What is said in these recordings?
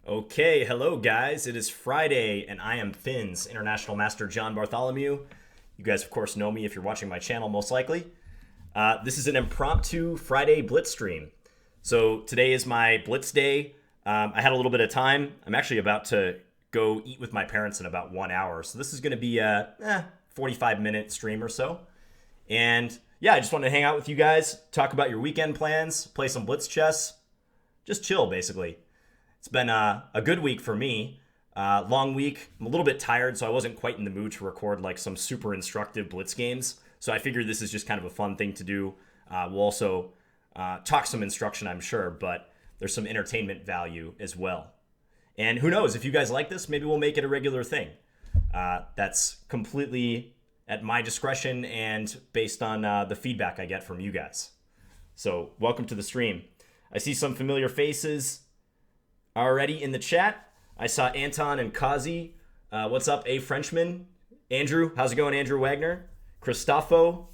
Okay, hello guys. It is Friday, and I am Finn's International Master John Bartholomew. You guys, of course, know me if you're watching my channel, most likely. This is an impromptu Friday Blitz stream. So today is my Blitz day. I had a little bit of time. I'm actually about to go eat with my parents in about 1 hour. So this is going to be a 45-minute stream or so. And yeah, I just wanted to hang out with you guys, talk about your weekend plans, play some Blitz chess, just chill, basically. It's been a good week for me. Long week. I'm a little bit tired, so I wasn't quite in the mood to record like some super instructive Blitz games. So I figured this is just kind of a fun thing to do. We'll also talk some instruction, I'm sure, but there's some entertainment value as well. And who knows, if you guys like this, maybe we'll make it a regular thing. That's completely at my discretion and based on the feedback I get from you guys. So welcome to the stream. I see some familiar faces already in the chat. I saw Anton and Kazi. What's up, A Frenchman? Andrew, how's it going, Andrew Wagner? Christopho,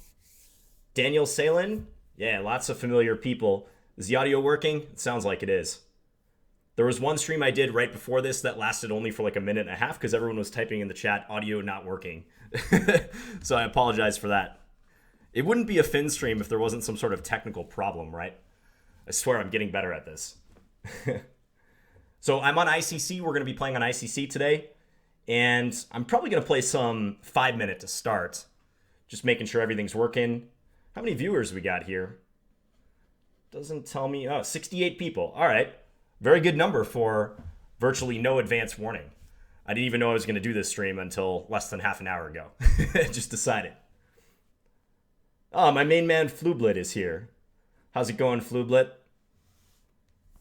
Daniel Salin. Yeah, lots of familiar people. Is the audio working? It sounds like it is. There was one stream I did right before this that lasted only for like a minute and a half because everyone was typing in the chat, audio not working. So I apologize for that. It wouldn't be a Finn stream if there wasn't some sort of technical problem, right? I swear I'm getting better at this. So I'm on ICC. We're going to be playing on ICC today. And I'm probably going to play some 5-minute to start. Just making sure everything's working. How many viewers we got here? Doesn't tell me. Oh, 68 people. All right. Very good number for virtually no advance warning. I didn't even know I was going to do this stream until less than half an hour ago. Just decided. Oh, my main man Flublit is here. How's it going, Flublit?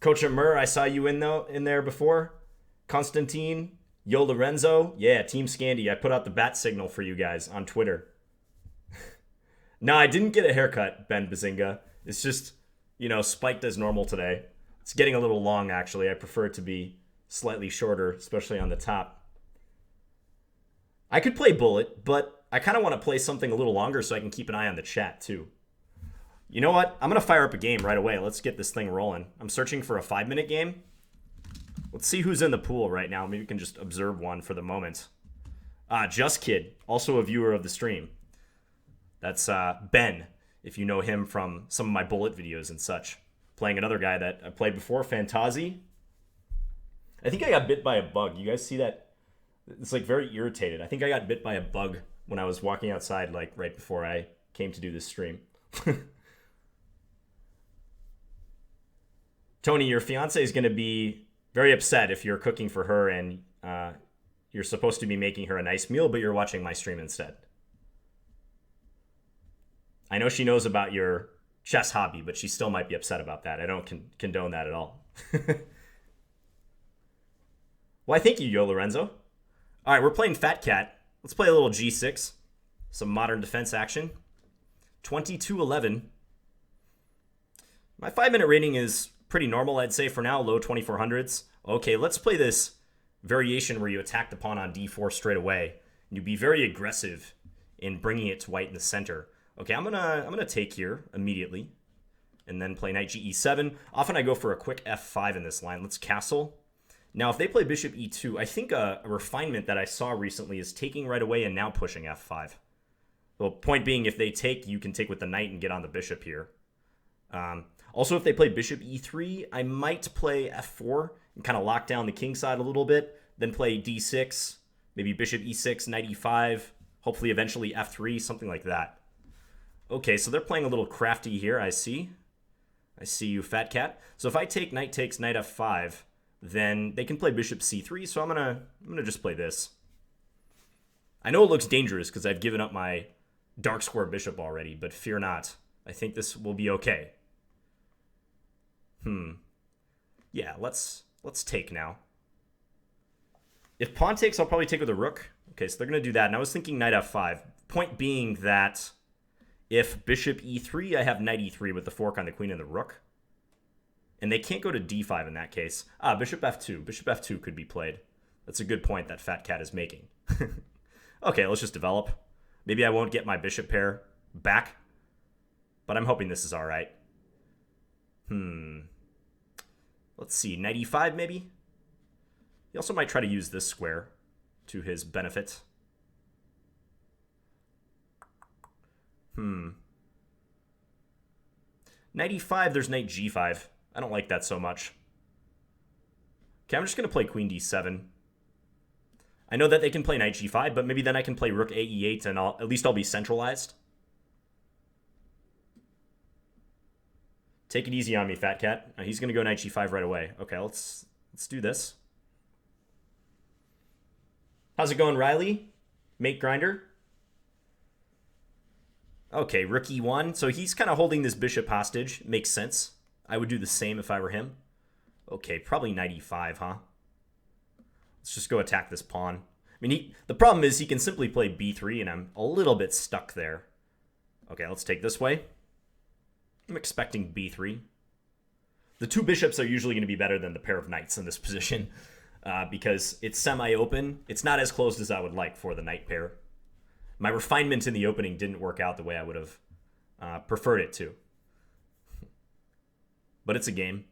Coach Murr, I saw you in there before. Constantine, Yo Lorenzo. Yeah, Team Scandy. I put out the bat signal for you guys on Twitter. No, I didn't get a haircut, Ben Bazinga. It's just, spiked as normal today. It's getting a little long, actually. I prefer it to be slightly shorter, especially on the top. I could play Bullet, but I kind of want to play something a little longer so I can keep an eye on the chat, too. You know what? I'm going to fire up a game right away. Let's get this thing rolling. I'm searching for a 5-minute game. Let's see who's in the pool right now. Maybe we can just observe one for the moment. Just Kid, also a viewer of the stream. That's Ben, if you know him from some of my Bullet videos and such. Playing another guy that I played before, Fantazi. I think I got bit by a bug. You guys see that? It's like very irritated. I think I got bit by a bug when I was walking outside like right before I came to do this stream. Tony, your fiance is going to be very upset if you're cooking for her and you're supposed to be making her a nice meal, but you're watching my stream instead. I know she knows about your chess hobby, but she still might be upset about that. I don't condone that at all. Why, thank you, Yo Lorenzo. All right, we're playing Fat Cat. Let's play a little G6. Some modern defense action. 22-11. My 5-minute rating is pretty normal, I'd say, for now. Low 2400s. Okay, let's play this variation where you attack the pawn on d4 straight away. And you be very aggressive in bringing it to white in the center. Okay, I'm gonna take here immediately. And then play knight ge7. Often I go for a quick f5 in this line. Let's castle. Now, if they play bishop e2, I think a refinement that I saw recently is taking right away and now pushing f5. The point being, if they take, you can take with the knight and get on the bishop here. Also, if they play bishop e3, I might play f4 and kind of lock down the king side a little bit. Then play d6, maybe bishop e6, knight e5, hopefully eventually f3, something like that. Okay, so they're playing a little crafty here, I see. I see you, Fat Cat. So if I take knight takes knight f5, then they can play bishop c3, so I'm gonna just play this. I know it looks dangerous because I've given up my dark square bishop already, but fear not. I think this will be okay. Yeah, let's take now. If pawn takes, I'll probably take with a rook. Okay, so they're going to do that. And I was thinking knight f5. Point being that if bishop e3, I have knight e3 with the fork on the queen and the rook. And they can't go to d5 in that case. Bishop f2. Bishop f2 could be played. That's a good point that Fat Cat is making. Okay, let's just develop. Maybe I won't get my bishop pair back, but I'm hoping this is all right. Let's see, knight e5 maybe? He also might try to use this square to his benefit. 95, there's knight g5. I don't like that so much. Okay, I'm just going to play queen d7. I know that they can play knight g5, but maybe then I can play rook a e8 and at least I'll be centralized. Take it easy on me, fat cat. He's going to go knight g5 right away. Okay, let's do this. How's it going, Riley? Mate grinder? Okay, rook e1. So he's kind of holding this bishop hostage. Makes sense. I would do the same if I were him. Okay, probably knight e5, huh? Let's just go attack this pawn. I mean, the problem is he can simply play b3, and I'm a little bit stuck there. Okay, let's take this way. I'm expecting b3. The two bishops are usually going to be better than the pair of knights in this position because it's semi-open. It's not as closed as I would like for the knight pair. My refinement in the opening didn't work out the way I would have preferred it to. But it's a game.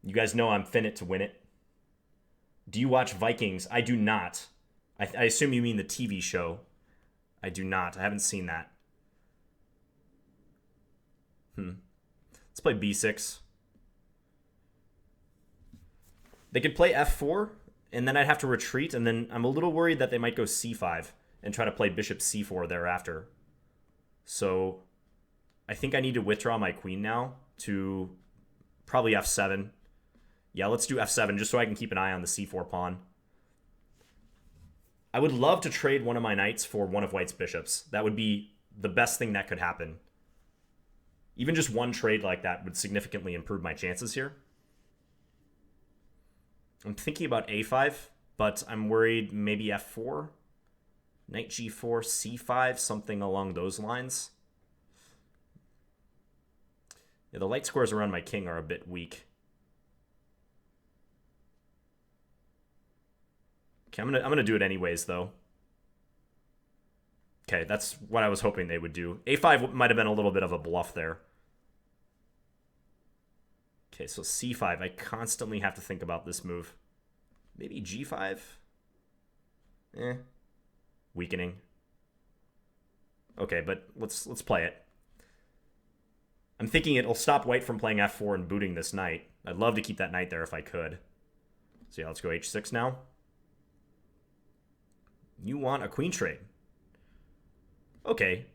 You guys know I'm finite to win it. Do you watch Vikings? I do not. I assume you mean the TV show. I do not. I haven't seen that. Let's play b6. They could play f4, and then I'd have to retreat, and then I'm a little worried that they might go c5 and try to play bishop c4 thereafter. So I think I need to withdraw my queen now to probably f7. Yeah, let's do f7 just so I can keep an eye on the c4 pawn. I would love to trade one of my knights for one of white's bishops. That would be the best thing that could happen. Even just one trade like that would significantly improve my chances here. I'm thinking about a5, but I'm worried maybe f4. Knight g4, c5, something along those lines. Yeah, the light squares around my king are a bit weak. Okay, I'm gonna do it anyways, though. Okay, that's what I was hoping they would do. a5 might have been a little bit of a bluff there. Okay, so c5. I constantly have to think about this move. Maybe g5? Weakening. Okay, but let's play it. I'm thinking it'll stop white from playing f4 and booting this knight. I'd love to keep that knight there if I could. So yeah, let's go h6 now. You want a queen trade. Okay.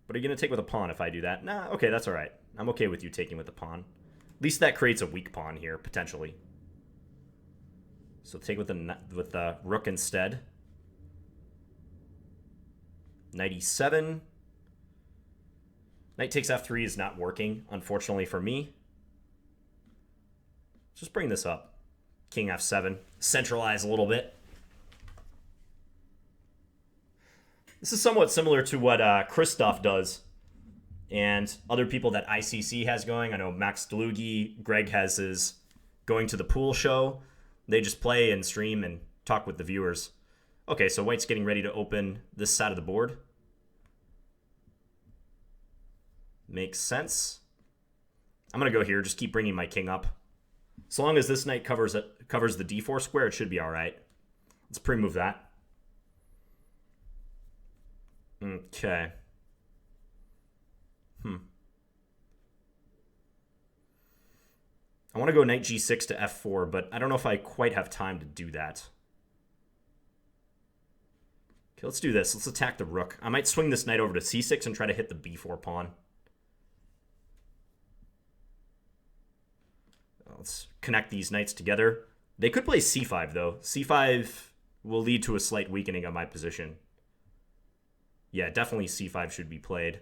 But are you going to take with a pawn if I do that? Nah, okay, that's all right. I'm okay with you taking with the pawn. At least that creates a weak pawn here, potentially. So take with the rook instead. Knight e7. Knight takes f3 is not working, unfortunately for me. Just bring this up. King f7. Centralize a little bit. This is somewhat similar to what Christoph does and other people that ICC has going. I know Max Delugi, Greg has his Going to the Pool show. They just play and stream and talk with the viewers. Okay, so white's getting ready to open this side of the board. Makes sense. I'm going to go here, just keep bringing my king up. So long as this knight covers the d4 square, it should be all right. Let's pre-move that. Okay. I want to go knight g6 to f4, but I don't know if I quite have time to do that. Okay, let's do this. Let's attack the rook. I might swing this knight over to c6 and try to hit the b4 pawn. Let's connect these knights together. They could play c5, though. c5 will lead to a slight weakening of my position. Yeah, definitely c5 should be played.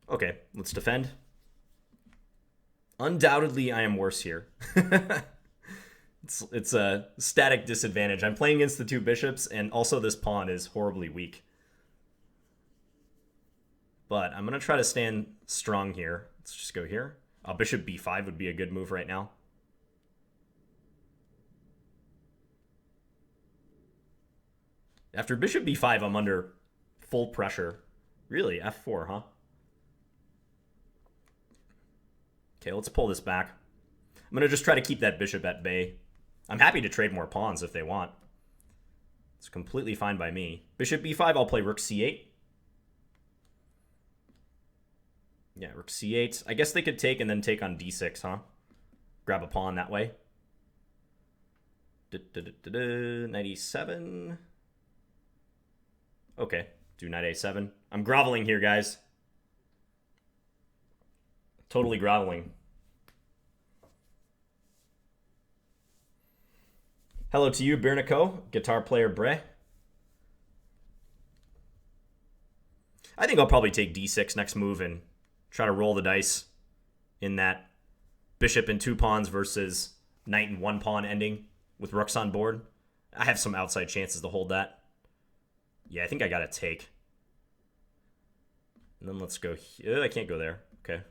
Okay, let's defend. Undoubtedly, I am worse here. It's a static disadvantage. I'm playing against the two bishops, and also this pawn is horribly weak. But I'm going to try to stand strong here. Let's just go here. Bishop b5 would be a good move right now. After bishop b5, I'm under full pressure. Really, f4, huh? Okay, let's pull this back. I'm going to just try to keep that bishop at bay. I'm happy to trade more pawns if they want. It's completely fine by me. Bishop b5, I'll play rook c8. Yeah, rook c8. I guess they could take and then take on d6, huh? Grab a pawn that way. Knight e7. Okay, do knight a7. I'm groveling here, guys. Totally groveling. Hello to you, Bernico, guitar player Bre. I think I'll probably take d6 next move and try to roll the dice in that bishop and 2 pawns versus knight and 1 pawn ending with rooks on board. I have some outside chances to hold that. Yeah, I think I got to take. And then let's go here. I can't go there. Okay.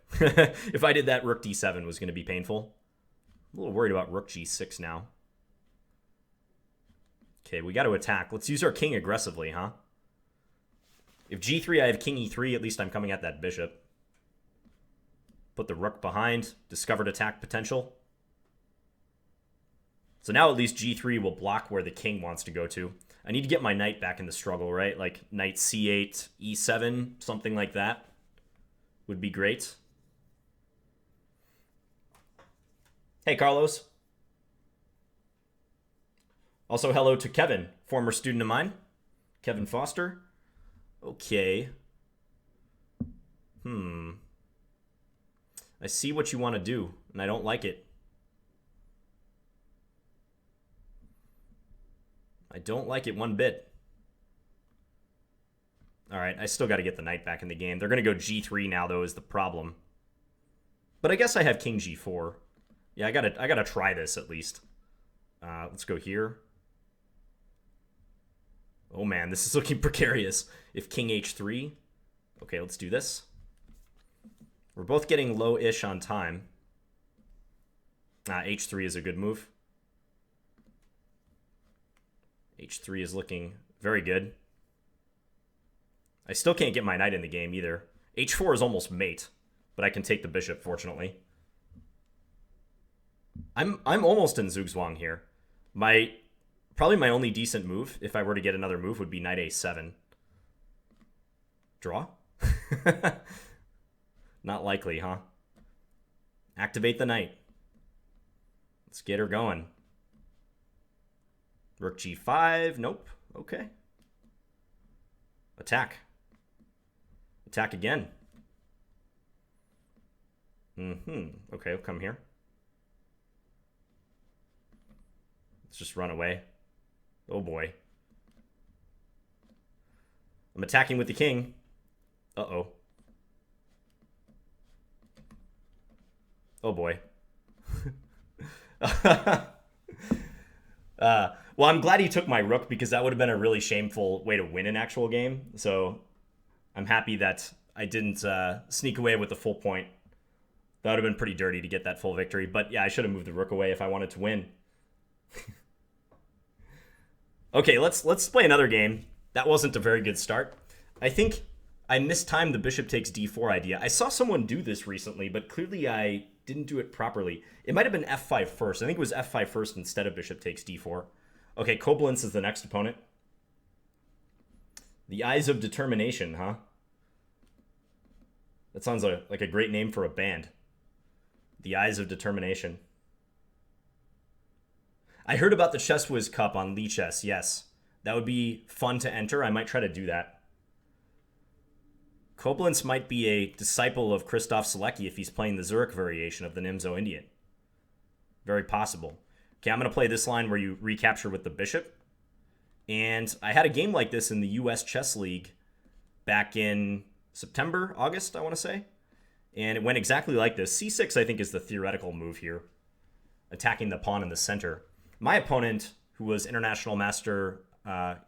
If I did that, rook d7 was going to be painful. I'm a little worried about rook g6 now. Okay, we got to attack. Let's use our king aggressively, huh? If g3, I have king e3, at least I'm coming at that bishop. Put the rook behind. Discovered attack potential. So now at least g3 will block where the king wants to go to. I need to get my knight back in the struggle, right? Like knight c8, e7, something like that would be great. Hey, Carlos. Also, hello to Kevin, former student of mine. Kevin Foster. Okay. I see what you want to do, and I don't like it. I don't like it one bit. All right, I still got to get the knight back in the game. They're going to go g3 now, though, is the problem. But I guess I have king g4. Yeah, I gotta try this at least. Let's go here. Oh man, this is looking precarious. If king h3. Okay, let's do this. We're both getting low-ish on time. H3 is a good move. H3 is looking very good. I still can't get my knight in the game either. H4 is almost mate, but I can take the bishop, fortunately. I'm almost in Zugzwang here. Probably my only decent move, if I were to get another move, would be knight a7. Draw? Not likely, huh? Activate the knight. Let's get her going. Rook g5. Nope. Okay. Attack. Attack again. Okay, I'll come here. Let's just run away. Oh boy. I'm attacking with the king. Uh-oh. Oh boy. Well, I'm glad he took my rook because that would have been a really shameful way to win an actual game. So I'm happy that I didn't sneak away with the full point. That would have been pretty dirty to get that full victory. But yeah, I should have moved the rook away if I wanted to win. Okay, let's play another game. That wasn't a very good start. I think I mistimed the bishop takes d4 idea. I saw someone do this recently, but clearly I didn't do it properly. It might have been f5 first. I think it was f5 first instead of bishop takes d4. Okay, Koblenz is the next opponent. The Eyes of Determination, huh? That sounds like a great name for a band. The Eyes of Determination. I heard about the Chess Whiz Cup on Lichess, yes. That would be fun to enter. I might try to do that. Koblenz might be a disciple of Christoph Selecki if he's playing the Zurich variation of the Nimzo Indian. Very possible. Okay, I'm going to play this line where you recapture with the bishop. And I had a game like this in the US Chess League back in September, August, I want to say. And it went exactly like this. C6, I think, is the theoretical move here. Attacking the pawn in the center. My opponent, who was international master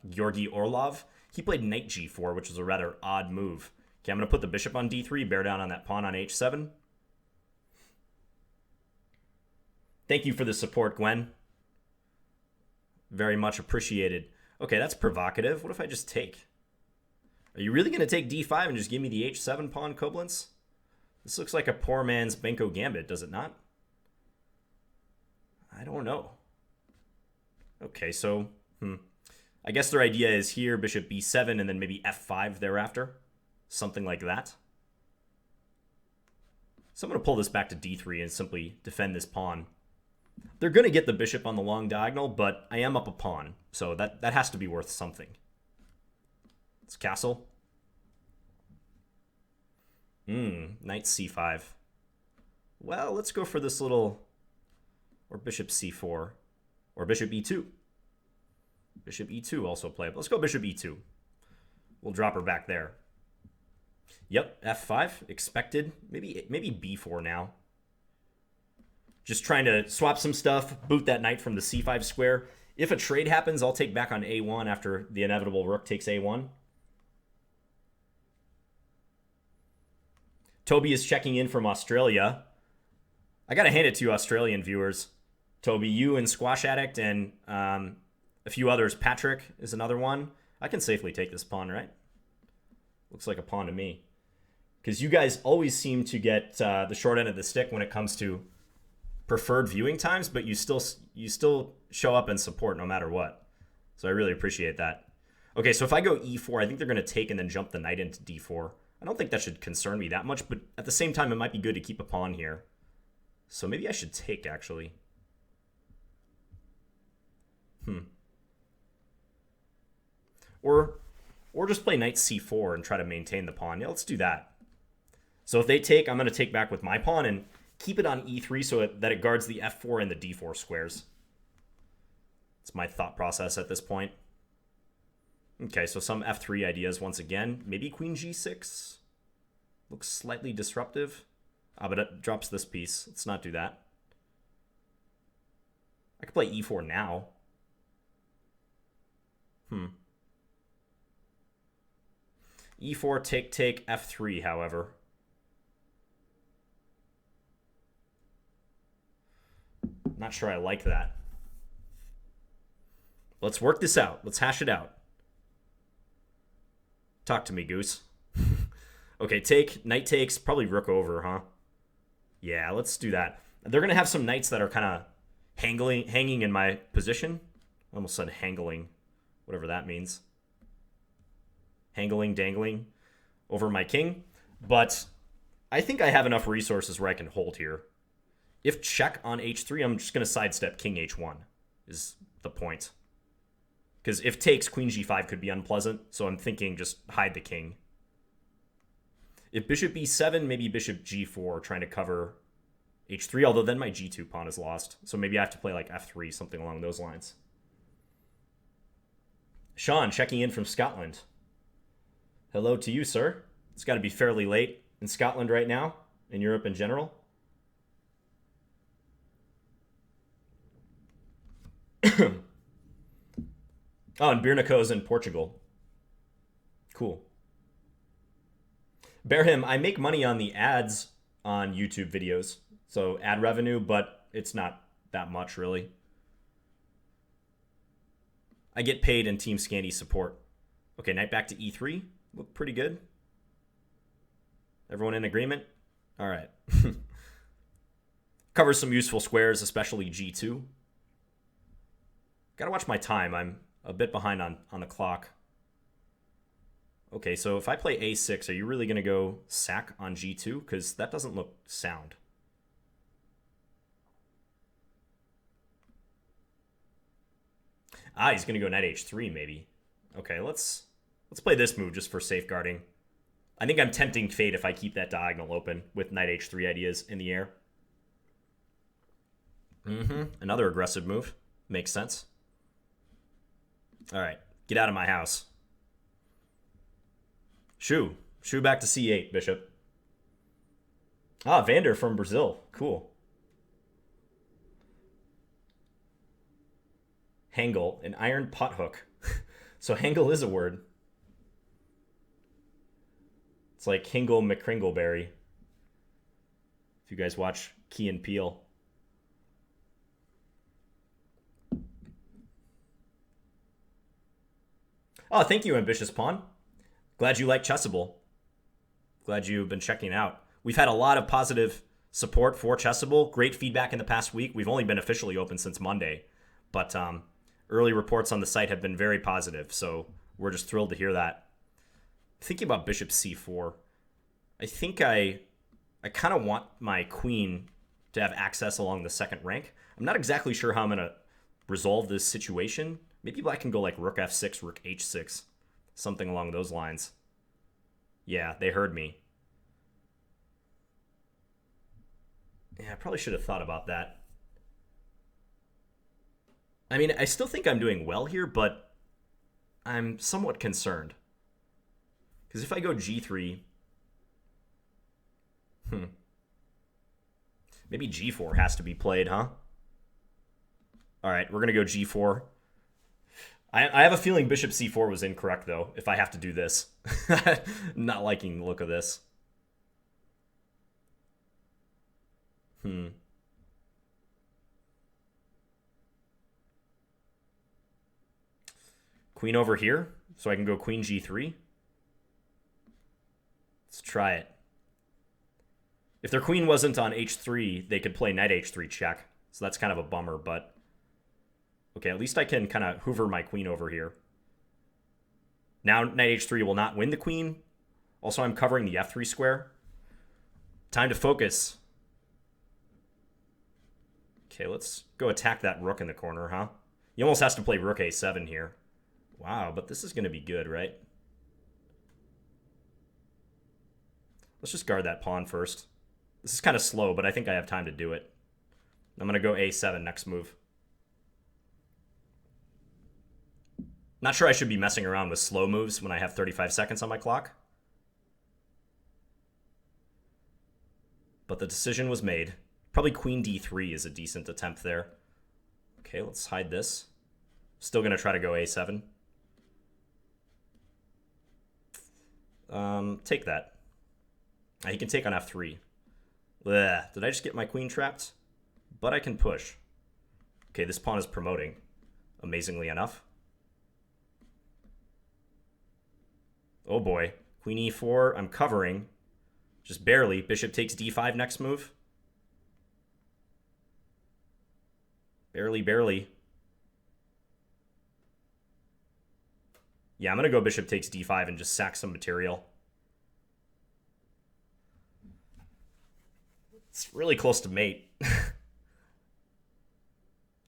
Georgi Orlov, he played knight g4, which was a rather odd move. Okay, I'm going to put the bishop on d3, bear down on that pawn on h7. Thank you for the support, Gwen. Very much appreciated. Okay, that's provocative. What if I just take? Are you really going to take d5 and just give me the h7 pawn, Koblenz? This looks like a poor man's Benko gambit, does it not? I don't know. Okay, so, I guess their idea is here, bishop b7, and then maybe f5 thereafter. Something like that. So I'm going to pull this back to d3 and simply defend this pawn. They're going to get the bishop on the long diagonal, but I am up a pawn, so that has to be worth something. It's castle. Knight c5. Well, let's go for this little... Or bishop c4. Or bishop e2. Bishop e2 also playable. Let's go bishop e2. We'll drop her back there. Yep, f5. Expected. Maybe b4 now. Just trying to swap some stuff. Boot that knight from the c5 square. If a trade happens, I'll take back on a1 after the inevitable rook takes a1. Toby is checking in from Australia. I gotta hand it to you, Australian viewers. Toby, you and Squash Addict and a few others. Patrick is another one. I can safely take this pawn, right? Looks like a pawn to me. Because you guys always seem to get the short end of the stick when it comes to preferred viewing times, but you still show up and support no matter what. So I really appreciate that. Okay, so if I go e4, I think they're going to take and then jump the knight into d4. I don't think that should concern me that much, but at the same time, it might be good to keep a pawn here. So maybe I should take, actually. Or just play knight c4 and try to maintain the pawn. Yeah, let's do that. So if they take, I'm going to take back with my pawn and keep it on e3 so that it guards the f4 and the d4 squares. It's my thought process at this point. Okay, so some f3 ideas once again. Maybe queen g6. Looks slightly disruptive. But it drops this piece. Let's not do that. I could play e4 now. E4, take, f3, however. Not sure I like that. Let's work this out. Let's hash it out. Talk to me, Goose. Okay, take, knight takes, probably rook over, huh? Yeah, let's do that. They're going to have some knights that are kind of hanging in my position. I almost said hangling, whatever that means. Hangling, dangling over my king. But I think I have enough resources where I can hold here. If check on h3, I'm just going to sidestep king h1 is the point. Because if takes, queen g5 could be unpleasant, so I'm thinking just hide the king. If bishop e7, maybe bishop g4, trying to cover h3, although then my g2 pawn is lost. So maybe I have to play like f3, something along those lines. Sean, checking in from Scotland. Hello to you, sir. It's got to be fairly late in Scotland right now, in Europe in general. Oh, and Birnico's in Portugal. Cool. Bearhim, I make money on the ads on YouTube videos. So ad revenue, but it's not that much, really. I get paid in Team Scandi support. Okay, knight back to e3. Look pretty good. Everyone in agreement? All right. Covers some useful squares, especially g2. Gotta watch my time. I'm a bit behind on the clock. Okay, so if I play a6, are you really going to go sack on g2? Because that doesn't look sound. Ah, he's going to go knight h3 maybe. Okay, let's play this move just for safeguarding. I think I'm tempting fate if I keep that diagonal open with knight h3 ideas in the air. Another aggressive move. Makes sense. All right, get out of my house. Shoo back to c8, bishop. Ah, Vander from Brazil. Cool. Hangle, an iron pot hook. So hangle is a word. It's like Hingle McCringleberry. If you guys watch Key and Peele. Oh, thank you, Ambitious Pawn. Glad you like Chessable. Glad you've been checking it out. We've had a lot of positive support for Chessable. Great feedback in the past week. We've only been officially open since Monday, but early reports on the site have been very positive, so we're just thrilled to hear that. Thinking about bishop c4, I think I kind of want my queen to have access along the second rank. I'm not exactly sure how I'm going to resolve this situation. Maybe Black can go like rook f6, rook h6, something along those lines. Yeah, they heard me. Yeah, I probably should have thought about that. I mean, I still think I'm doing well here, but I'm somewhat concerned. Because if I go g3... Maybe g4 has to be played, huh? Alright, we're going to go g4. I have a feeling bishop c4 was incorrect, though, if I have to do this. Not liking the look of this. Queen over here, so I can go queen g3. Let's try it. If their queen wasn't on h3, they could play knight h3 check. So that's kind of a bummer, but... Okay, at least I can kind of hoover my queen over here. Now knight h3 will not win the queen. Also, I'm covering the f3 square. Time to focus. Okay, let's go attack that rook in the corner, huh? He almost has to play rook a7 here. Wow, but this is going to be good, right? Let's just guard that pawn first. This is kind of slow, but I think I have time to do it. I'm going to go a7 next move. Not sure I should be messing around with slow moves when I have 35 seconds on my clock. But the decision was made. Probably queen d3 is a decent attempt there. Okay, let's hide this. Still going to try to go a7. Take that. He can take on f3. Ugh, did I just get my queen trapped? But I can push. Okay, this pawn is promoting, amazingly enough. Oh boy. Queen e4, I'm covering. Just barely. Bishop takes d5 next move. Barely, barely. Yeah, I'm going to go bishop takes d5 and just sack some material. It's really close to mate.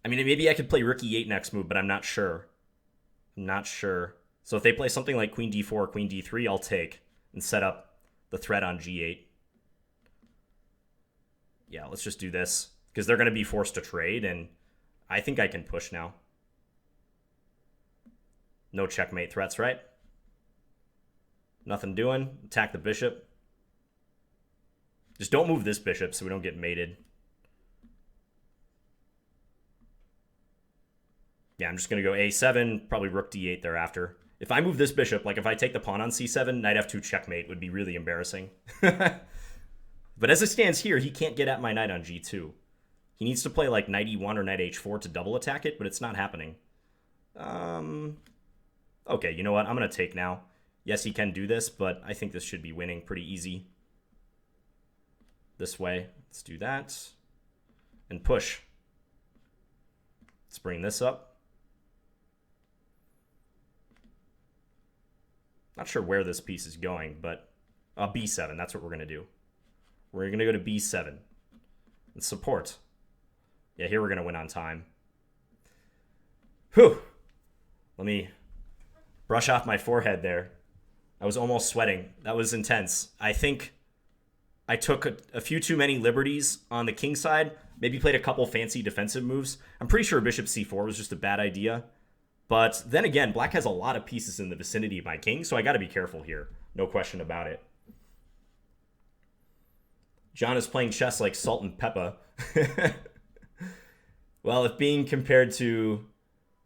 I mean, maybe I could play rook e8 next move, but I'm not sure. I'm not sure. So if they play something like queen d4 or queen d3, I'll take and set up the threat on g8. Yeah, let's just do this because they're going to be forced to trade, and I think I can push now. No checkmate threats, right? Nothing doing. Attack the bishop. Just don't move this bishop so we don't get mated. Yeah, I'm just going to go a7, probably rook d8 thereafter. If I move this bishop, like if I take the pawn on c7, knight f2 checkmate would be really embarrassing. But as it stands here, he can't get at my knight on g2. He needs to play like knight e1 or knight h4 to double attack it, but it's not happening. Okay, you know what? I'm going to take now. Yes, he can do this, but I think this should be winning pretty easy. This way. Let's do that. And push. Let's bring this up. Not sure where this piece is going, but b7. That's what we're going to do. We're going to go to b7. And support. Yeah, here we're going to win on time. Whew. Let me brush off my forehead there. I was almost sweating. That was intense. I think I took a few too many liberties on the king side. Maybe played a couple fancy defensive moves. I'm pretty sure bishop c4 was just a bad idea. But then again, black has a lot of pieces in the vicinity of my king, so I got to be careful here. No question about it. John is playing chess like Salt and Peppa. Well, if being compared to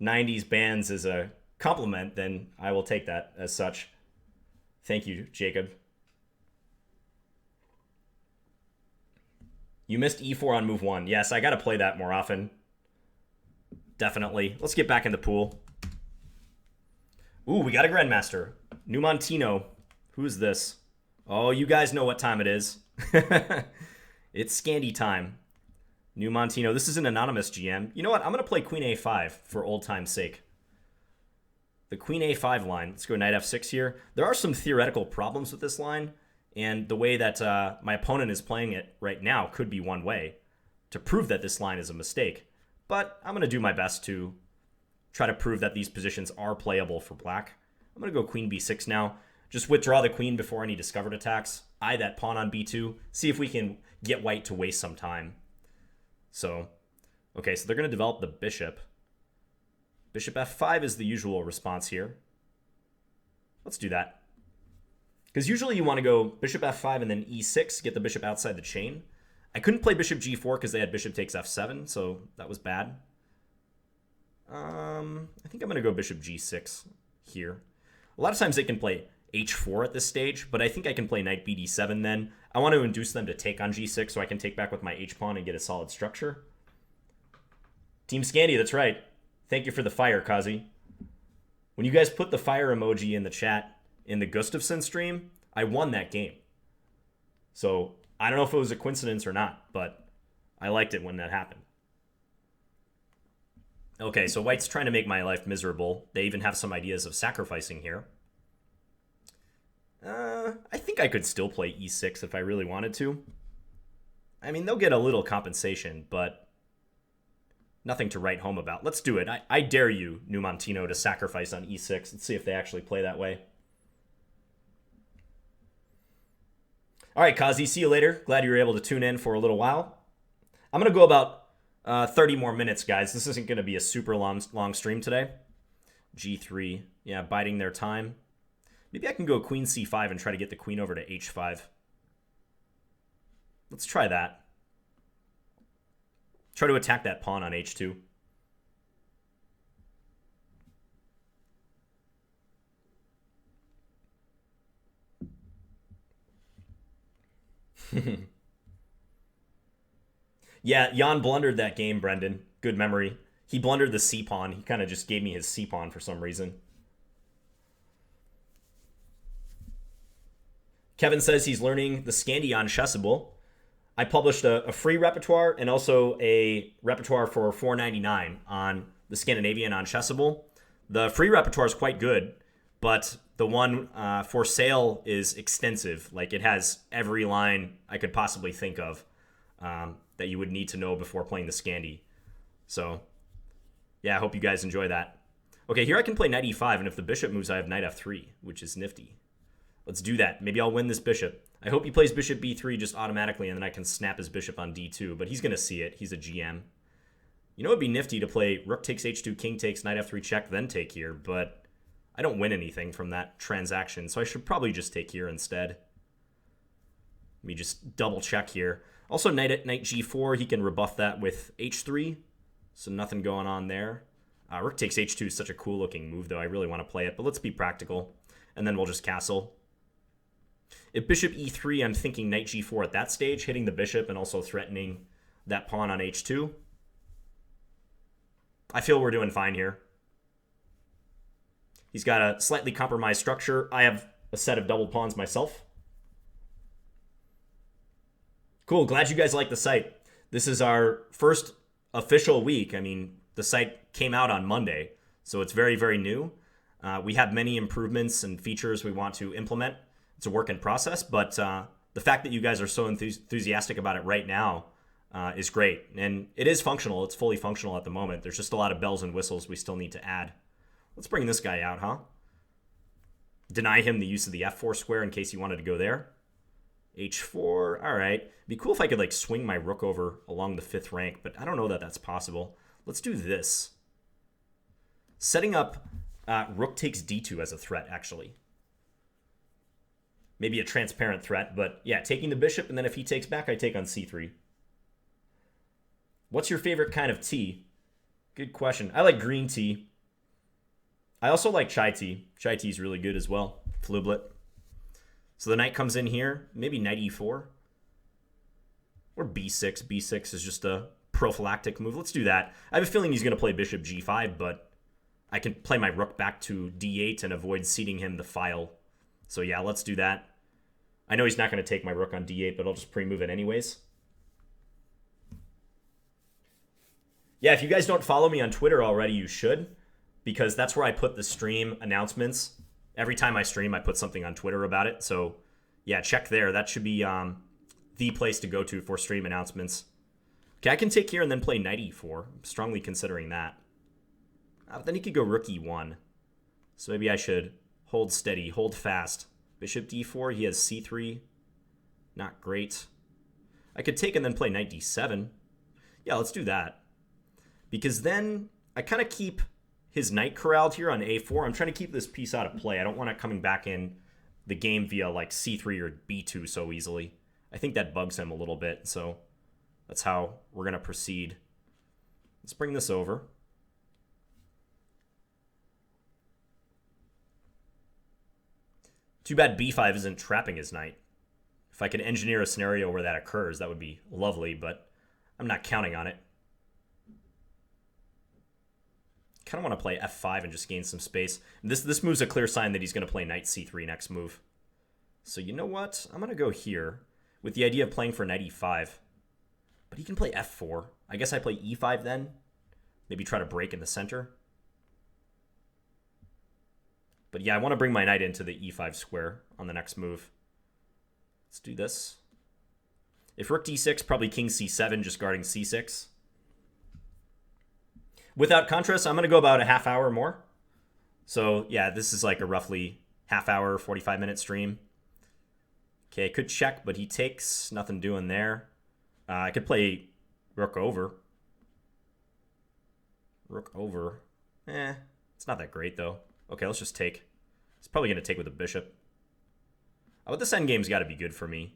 90s bands is a compliment, then I will take that as such. Thank you, Jacob. You missed e4 on move 1. Yes, I got to play that more often. Definitely. Let's get back in the pool. Ooh, we got a Grandmaster. Numantino. Who is this? Oh, you guys know what time it is. It's Scandi time. New Montino. This is an anonymous GM. You know what? I'm going to play Queen A5 for old time's sake. The Queen A5 line. Let's go Knight F6 here. There are some theoretical problems with this line, and the way that my opponent is playing it right now could be one way to prove that this line is a mistake. But I'm going to do my best to try to prove that these positions are playable for black. I'm going to go Queen B6 now. Just withdraw the queen before any discovered attacks. Eye that pawn on B2. See if we can get white to waste some time. So, okay, so they're going to develop the bishop. Bishop F5 is the usual response here. Let's do that. Because usually you want to go Bishop F5 and then E6, get the bishop outside the chain. I couldn't play Bishop G4 because they had Bishop takes F7, so that was bad. I think I'm going to go Bishop G6 here. A lot of times they can play H4 at this stage, but I think I can play Knight BD7 then. I want to induce them to take on G6 so I can take back with my H-pawn and get a solid structure. Team Scandi, that's right. Thank you for the fire, Kazi. When you guys put the fire emoji in the chat in the Gustafsson stream, I won that game. So I don't know if it was a coincidence or not, but I liked it when that happened. Okay, so white's trying to make my life miserable. They even have some ideas of sacrificing here. I think I could still play E6 if I really wanted to. I mean, they'll get a little compensation, but nothing to write home about. Let's do it. I dare you, New Montino, to sacrifice on E6. Let's see if they actually play that way. All right, Kazi, see you later. Glad you were able to tune in for a little while. I'm going to go about 30 more minutes, guys. This isn't going to be a super long stream today. G3. Yeah, biding their time. Maybe I can go Queen C5 and try to get the queen over to H5. Let's try that. Try to attack that pawn on H2. Yeah, Jan blundered that game, Brendan. Good memory. He blundered the C-pawn. He kind of just gave me his C-pawn for some reason. Kevin says he's learning the Scandi on Chessable. I published a free repertoire and also a repertoire for $4.99 on the Scandinavian on Chessable. The free repertoire is quite good, but the one for sale is extensive. Like, it has every line I could possibly think of that you would need to know before playing the Scandi. So, yeah, I hope you guys enjoy that. Okay, here I can play Knight E5, and if the bishop moves, I have Knight F3, which is nifty. Let's do that. Maybe I'll win this bishop. I hope he plays Bishop B3 just automatically, and then I can snap his bishop on D2, but he's going to see it. He's a GM. You know, it'd be nifty to play Rook takes H2, King takes, Knight F3 check, then take here, but I don't win anything from that transaction, so I should probably just take here instead. Let me just double check here. Also, Knight G4, he can rebuff that with H3, so nothing going on there. Rook takes H2 is such a cool-looking move, though. I really want to play it, but let's be practical, and then we'll just castle. If Bishop E3, I'm thinking Knight G4 at that stage, hitting the bishop and also threatening that pawn on H2. I feel we're doing fine here. He's got a slightly compromised structure. I have a set of double pawns myself. Cool, glad you guys like the site. This is our first official week. I mean, the site came out on Monday, so it's very, very new. We have many improvements and features we want to implement. It's a work in process, but the fact that you guys are so enthusiastic about it right now is great. And it is functional. It's fully functional at the moment. There's just a lot of bells and whistles we still need to add. Let's bring this guy out, huh? Deny him the use of the F4 square in case he wanted to go there. H4, all right. It'd be cool if I could like swing my rook over along the 5th rank, but I don't know that that's possible. Let's do this. Setting up rook takes D2 as a threat, actually. Maybe a transparent threat, but yeah, taking the bishop, and then if he takes back, I take on C3. What's your favorite kind of tea? Good question. I like green tea. I also like chai tea. Chai tea is really good as well. Flublet. So the knight comes in here. Maybe Knight E4. Or B6. B6 is just a prophylactic move. Let's do that. I have a feeling he's going to play Bishop G5, but I can play my rook back to D8 and avoid ceding him the file. So yeah, let's do that. I know he's not going to take my rook on d8, but I'll just pre-move it anyways. Yeah, if you guys don't follow me on Twitter already, you should, because that's where I put the stream announcements. Every time I stream, I put something on Twitter about it. So, yeah, check there. That should be the place to go to for stream announcements. Okay, I can take here and then play knight e4. I'm strongly considering that. Then he could go rook e1. So maybe I should hold steady, hold fast. Bishop d4, he has c3. Not great. I could take and then play knight d7. Yeah, let's do that. Because then I kind of keep his knight corralled here on a4. I'm trying to keep this piece out of play. I don't want it coming back in the game via like c3 or b2 so easily. I think that bugs him a little bit, so that's how we're going to proceed. Let's bring this over. Too bad b5 isn't trapping his knight. If I could engineer a scenario where that occurs, that would be lovely, but I'm not counting on it. Kind of want to play f5 and just gain some space. This move's a clear sign that he's going to play knight c3 next move. So you know what? I'm going to go here with the idea of playing for knight e5. But he can play f4. I guess I play e5 then. Maybe try to break in the center. But yeah, I want to bring my knight into the e5 square on the next move. Let's do this. If rook d6, probably king c7, just guarding c6. Without contrast, I'm going to go about a half hour more. So yeah, this is like a roughly half hour, 45-minute stream. Okay, I could check, but he takes. Nothing doing there. I could play rook over. Rook over. It's not that great, though. Okay, let's just take. He's probably going to take with the bishop. Oh, but this endgame's got to be good for me.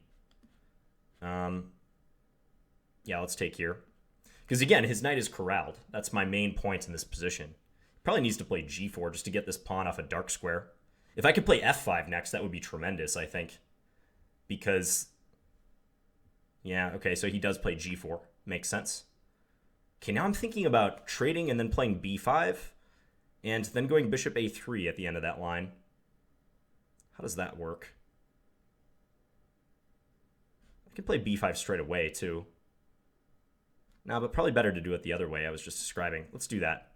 Yeah, let's take here. Because, again, his knight is corralled. That's my main point in this position. He probably needs to play g4 just to get this pawn off a dark square. If I could play f5 next, that would be tremendous, I think. Because, yeah, okay, so he does play g4. Makes sense. Okay, now I'm thinking about trading and then playing b5. And then going bishop a3 at the end of that line. How does that work? I can play b5 straight away, too. No, but probably better to do it the other way I was just describing. Let's do that.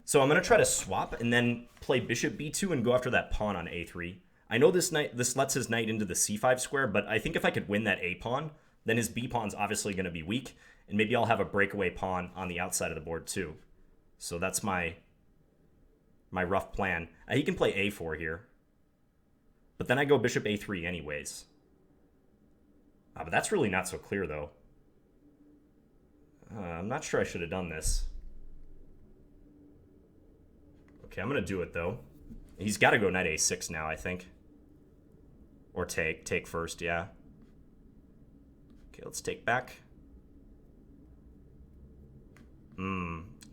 So I'm going to try to swap and then play bishop b2 and go after that pawn on a3. I know this lets his knight into the c5 square, but I think if I could win that a pawn, then his b pawn's obviously going to be weak, and maybe I'll have a breakaway pawn on the outside of the board too. So that's my rough plan. He can play a4 here, but then I go bishop a3 anyways. But that's really not so clear though. I'm not sure I should have done this. Okay, I'm going to do it, though. He's got to go knight a6 now, I think. Or take. Take first, yeah. Okay, let's take back.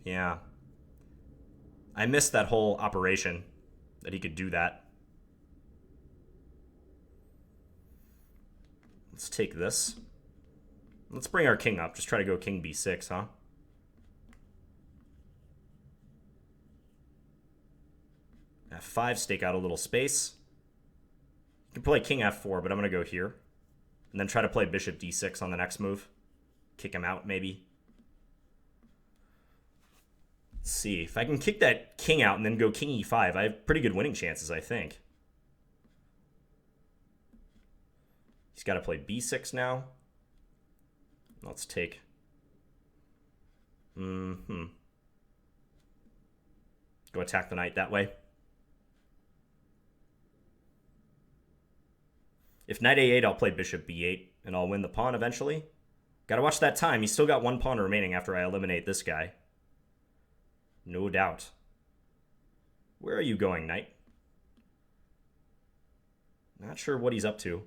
Yeah. I missed that whole operation, that he could do that. Let's take this. Let's bring our king up. Just try to go king b6, huh? f5, stake out a little space. You can play king f4, but I'm going to go here. And then try to play bishop d6 on the next move. Kick him out, maybe. Let's see. If I can kick that king out and then go king e5, I have pretty good winning chances, I think. He's got to play b6 now. Let's take. Go attack the knight that way. If knight a8, I'll play bishop b8, and I'll win the pawn eventually. Gotta watch that time. He's still got one pawn remaining after I eliminate this guy. No doubt. Where are you going, knight? Not sure what he's up to.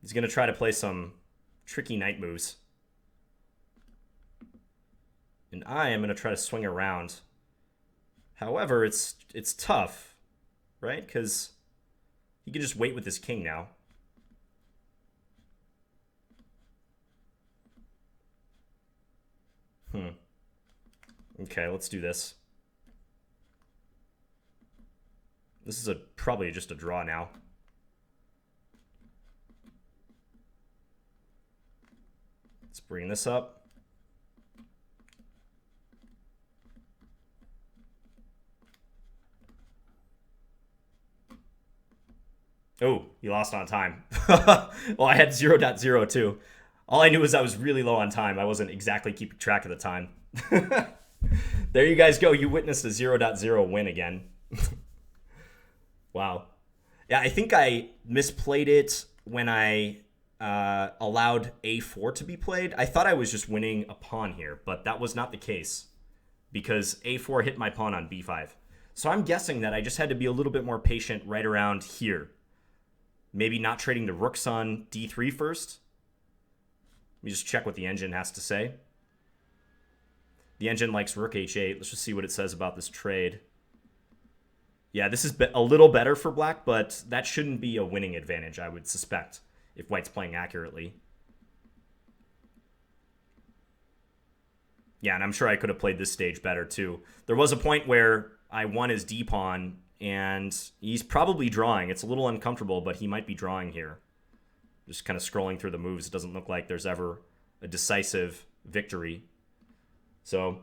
He's going to try to play some tricky knight moves. And I am going to try to swing around. However, it's tough, right? Because he can just wait with his king now. Okay, let's do this. This is probably just a draw now. Let's bring this up. Oh, you lost on time. Well, I had 0.0 too. All I knew was I was really low on time. I wasn't exactly keeping track of the time. There you guys go. You witnessed a 0.0 win again. Wow. Yeah, I think I misplayed it when I allowed a4 to be played. I thought I was just winning a pawn here, but that was not the case because a4 hit my pawn on b5. So I'm guessing that I just had to be a little bit more patient right around here. Maybe not trading the rooks on d3 first. Let me just check what the engine has to say. The engine likes rook h8. Let's just see what it says about this trade. Yeah, this is a little better for black, but that shouldn't be a winning advantage, I would suspect, if white's playing accurately. Yeah, and I'm sure I could have played this stage better, too. There was a point where I won his d-pawn, and he's probably drawing. It's a little uncomfortable, but he might be drawing here. Just kind of scrolling through the moves. It doesn't look like there's ever a decisive victory. So,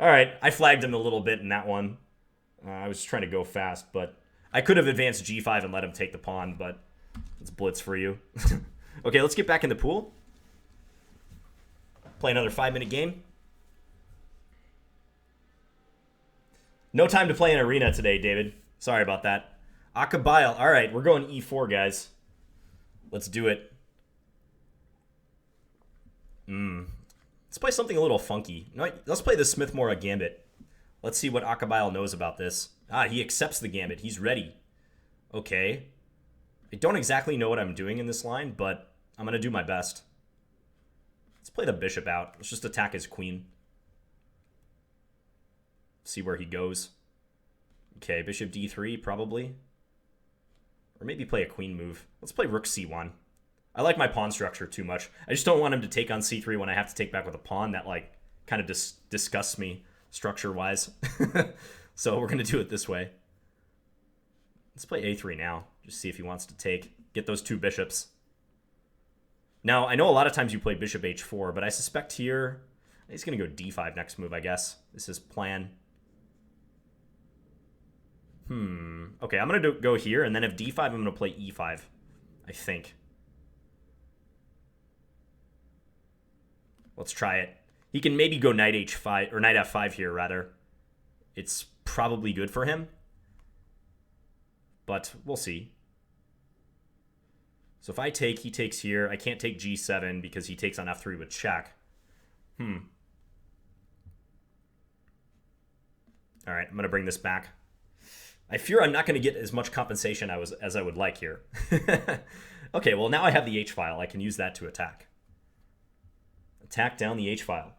all right, I flagged him a little bit in that one. I was trying to go fast, but I could have advanced g5 and let him take the pawn, but it's blitz for you. Okay, let's get back in the pool. Play another 5-minute game. No time to play an arena today, David. Sorry about that. Akabile. All right, we're going e4, guys. Let's do it. Let's play something a little funky. No, let's play the Smith-Morra gambit. Let's see what Akabile knows about this. Ah, he accepts the gambit. He's ready. Okay. I don't exactly know what I'm doing in this line, but I'm going to do my best. Let's play the bishop out. Let's just attack his queen. See where he goes. Okay, bishop d3 probably. Or maybe play a queen move. Let's play rook c1. I like my pawn structure too much. I just don't want him to take on c3 when I have to take back with a pawn. That like kind of disgusts me structure-wise. So we're going to do it this way. Let's play a3 now. Just see if he wants to get those two bishops. Now, I know a lot of times you play bishop h4, but I suspect here he's going to go d5 next move, I guess. This is plan. Okay, I'm going to go here, and then if d5, I'm going to play e5, I think. Let's try it. He can maybe go knight h5, or knight f5 here, rather. It's probably good for him, but we'll see. So if I take, he takes here. I can't take g7 because he takes on f3 with check. All right, I'm going to bring this back. I fear I'm not going to get as much compensation as I would like here. Okay, well, now I have the h-file. I can use that to attack. Attack down the h-file.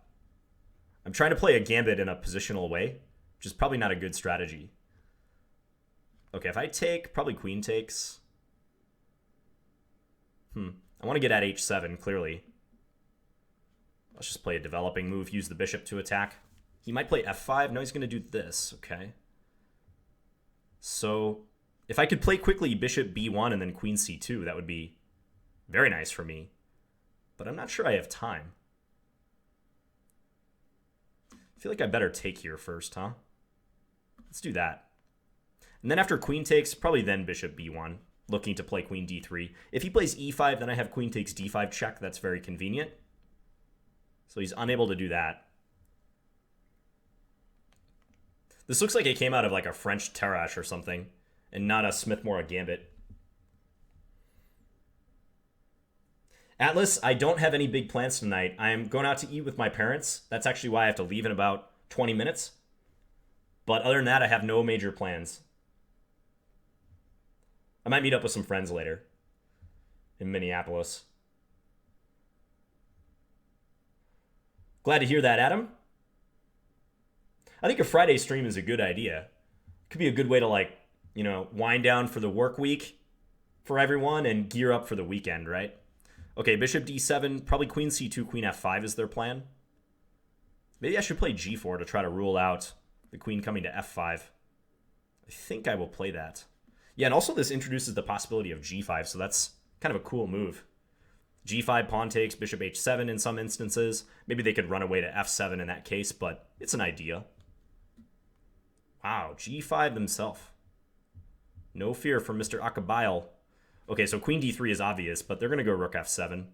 I'm trying to play a gambit in a positional way, which is probably not a good strategy. Okay, if I take, probably queen takes. I want to get at h7, clearly. Let's just play a developing move, use the bishop to attack. He might play f5. No, he's going to do this. Okay. So if I could play quickly bishop b1 and then queen c2, that would be very nice for me. But I'm not sure I have time. I feel like I better take here first, huh? Let's do that. And then after queen takes, probably then bishop b1, looking to play queen d3. If he plays e5, then I have queen takes d5 check. That's very convenient. So he's unable to do that. This looks like it came out of like a French Tarrasch or something, and not a Smith-Morra gambit. Atlas, I don't have any big plans tonight. I'm going out to eat with my parents. That's actually why I have to leave in about 20 minutes. But other than that, I have no major plans. I might meet up with some friends later in Minneapolis. Glad to hear that, Adam. I think a Friday stream is a good idea. Could be a good way to, like, you know, wind down for the work week for everyone and gear up for the weekend, right? Okay, bishop d7, probably queen c2, queen f5 is their plan. Maybe I should play g4 to try to rule out the queen coming to f5. I think I will play that. Yeah, and also this introduces the possibility of g5, so that's kind of a cool move. g5 pawn takes, bishop h7 in some instances. Maybe they could run away to f7 in that case, but it's an idea. Wow, g5 themselves. No fear from Mr. Akabayel. Okay, so queen d3 is obvious, but they're going to go rook f7.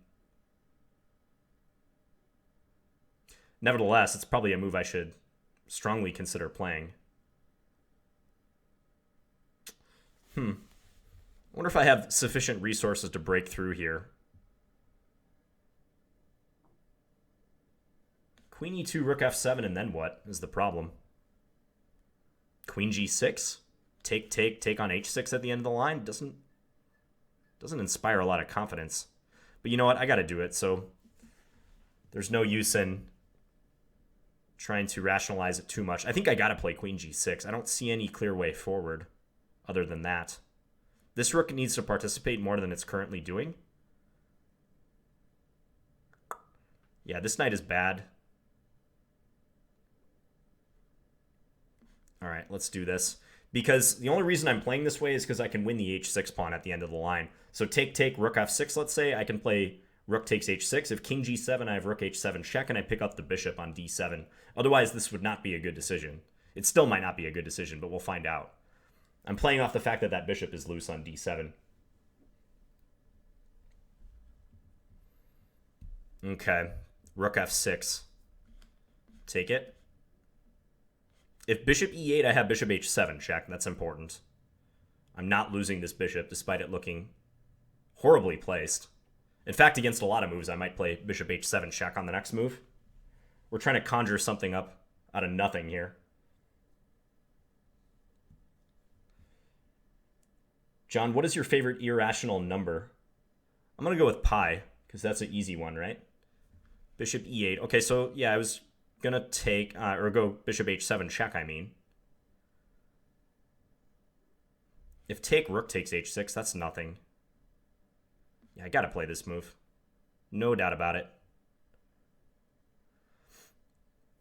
Nevertheless, it's probably a move I should strongly consider playing. I wonder if I have sufficient resources to break through here. Queen e2, rook f7, and then what is the problem? Queen g6? Take on h6 at the end of the line? Doesn't inspire a lot of confidence. But you know what? I got to do it, so there's no use in trying to rationalize it too much. I think I got to play queen g6. I don't see any clear way forward other than that. This rook needs to participate more than it's currently doing. Yeah, this knight is bad. All right, let's do this. Because the only reason I'm playing this way is because I can win the h6 pawn at the end of the line. So take, rook f6, let's say. I can play rook takes h6. If king g7, I have rook h7 check, and I pick up the bishop on d7. Otherwise, this would not be a good decision. It still might not be a good decision, but we'll find out. I'm playing off the fact that that bishop is loose on d7. Okay, rook f6. Take it. If bishop e8, I have bishop h7 check. That's important. I'm not losing this bishop, despite it looking horribly placed. In fact, against a lot of moves, I might play bishop h7 check on the next move. We're trying to conjure something up out of nothing here. John, what is your favorite irrational number? I'm going to go with pi, because that's an easy one, right? Bishop e8. Okay, so yeah, I was going to take, or go bishop h7 check, I mean. If take rook takes h6, that's nothing. Yeah, I got to play this move. No doubt about it.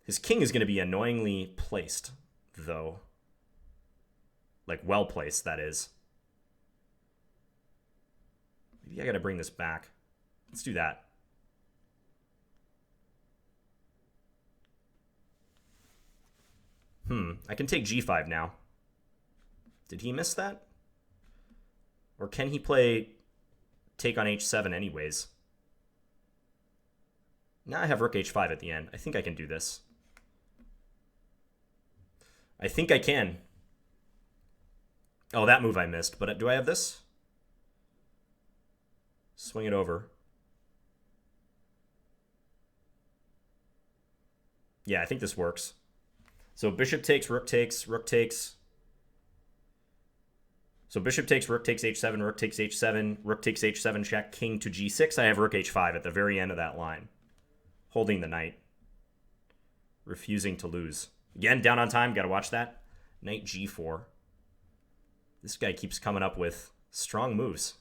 His king is going to be annoyingly placed, though. Like, well placed, that is. Maybe I got to bring this back. Let's do that. I can take g5 now. Did he miss that? Or can he play take on h7 anyways? Now I have rook h5 at the end. I think I can do this. I think I can. Oh, that move I missed. But do I have this? Swing it over. Yeah, I think this works. So bishop takes, rook takes, rook takes. So bishop takes, rook takes h7, rook takes h7, rook takes h7 check, king to g6. I have rook h5 at the very end of that line. Holding the knight. Refusing to lose. Again, down on time. Got to watch that. Knight g4. This guy keeps coming up with strong moves.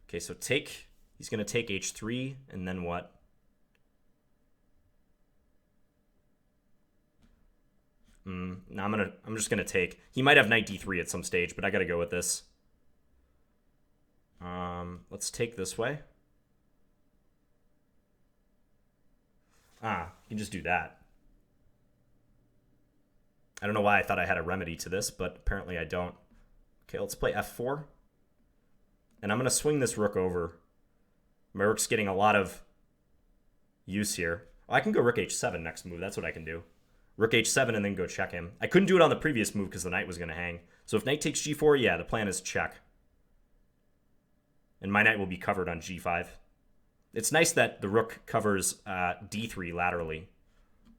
Okay, so take. He's going to take h3, and then what? No, I'm just gonna take. He might have knight d3 at some stage, but I gotta go with this. Let's take this way. You can just do that. I don't know why I thought I had a remedy to this, but apparently I don't. Okay, let's play f4. And I'm gonna swing this rook over. My rook's getting a lot of use here. Oh, I can go rook h7 next move. That's what I can do. Rook h7 and then go check him. I couldn't do it on the previous move because the knight was going to hang. So if knight takes g4, yeah, the plan is check. And my knight will be covered on g5. It's nice that the rook covers d3 laterally.